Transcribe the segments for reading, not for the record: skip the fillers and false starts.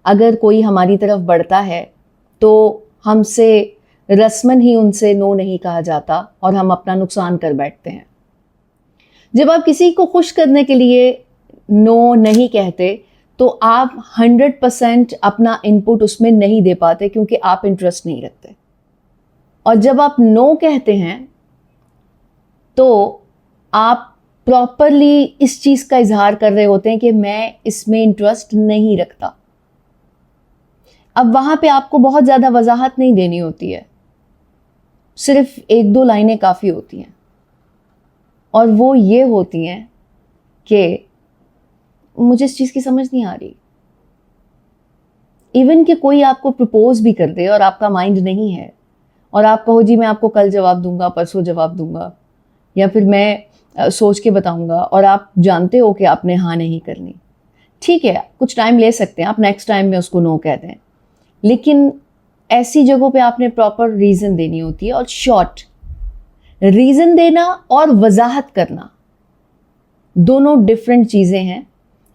अगर कोई हमारी तरफ बढ़ता है तो हमसे रस्मन ही उनसे नो नहीं कहा जाता और हम अपना नुकसान कर बैठते हैं। जब आप किसी को खुश करने के लिए नो नहीं कहते तो आप 100% अपना इनपुट उसमें नहीं दे पाते क्योंकि आप इंटरेस्ट नहीं रखते। और जब आप नो कहते हैं तो आप प्रॉपरली इस चीज का इजहार कर रहे होते हैं कि मैं इसमें इंटरेस्ट नहीं रखता। अब वहां पे आपको बहुत ज्यादा वजाहत नहीं देनी होती है, सिर्फ 1-2 लाइनें काफी होती हैं और वो ये होती हैं कि मुझे इस चीज की समझ नहीं आ रही। इवन कि कोई आपको प्रपोज भी कर दे और आपका माइंड नहीं है और आप कहो जी मैं आपको कल जवाब दूंगा, परसों जवाब दूंगा, या फिर मैं सोच के बताऊंगा, और आप जानते हो कि आपने हाँ नहीं करनी। ठीक है, कुछ टाइम ले सकते हैं, आप नेक्स्ट टाइम में उसको नो कह दें, लेकिन ऐसी जगहों पे आपने प्रॉपर रीजन देनी होती है। और शॉर्ट रीजन देना और वजाहत करना दोनों डिफरेंट चीजें हैं,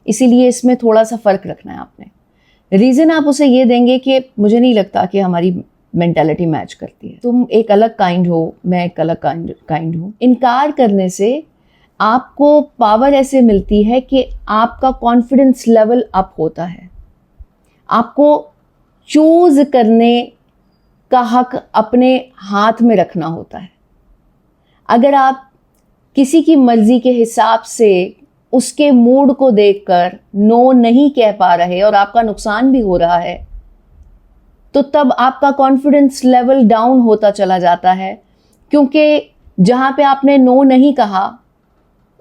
इसीलिए इसमें थोड़ा सा फर्क रखना है आपने। रीजन आप उसे ये देंगे कि मुझे नहीं लगता कि हमारी मेंटालिटी मैच करती है, तुम एक अलग काइंड हो, मैं एक अलग काइंड हूं। इनकार करने से आपको पावर ऐसे मिलती है कि आपका कॉन्फिडेंस लेवल अप होता है, आपको चूज करने का हक अपने हाथ में रखना होता है। अगर आप किसी की मर्जी के हिसाब से उसके मूड को देखकर नो नहीं कह पा रहे और आपका नुकसान भी हो रहा है, तो तब आपका कॉन्फिडेंस लेवल डाउन होता चला जाता है, क्योंकि जहां पे आपने नो नहीं कहा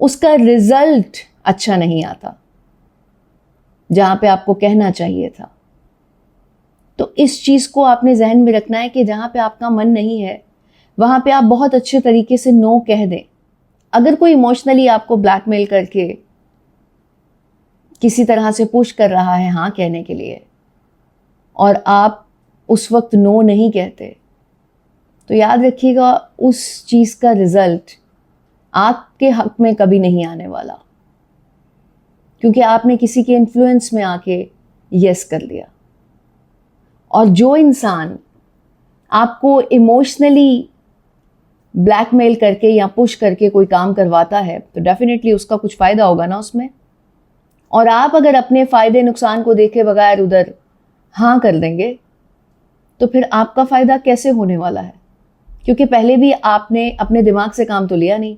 उसका रिजल्ट अच्छा नहीं आता जहां पे आपको कहना चाहिए था। तो इस चीज को आपने जहन में रखना है कि जहां पे आपका मन नहीं है वहां पे आप बहुत अच्छे तरीके से नो कह दें। अगर कोई इमोशनली आपको ब्लैकमेल करके किसी तरह से पुश कर रहा है हाँ कहने के लिए और आप उस वक्त नो नहीं कहते, तो याद रखिएगा उस चीज का रिजल्ट आपके हक में कभी नहीं आने वाला, क्योंकि आपने किसी के इन्फ्लुएंस में आके यस कर लिया। और जो इंसान आपको इमोशनली ब्लैकमेल करके या पुश करके कोई काम करवाता है तो डेफिनेटली उसका कुछ फायदा होगा ना उसमें। और आप अगर अपने फायदे नुकसान को देखे बगैर उधर हाँ कर देंगे तो फिर आपका फायदा कैसे होने वाला है, क्योंकि पहले भी आपने अपने दिमाग से काम तो लिया नहीं।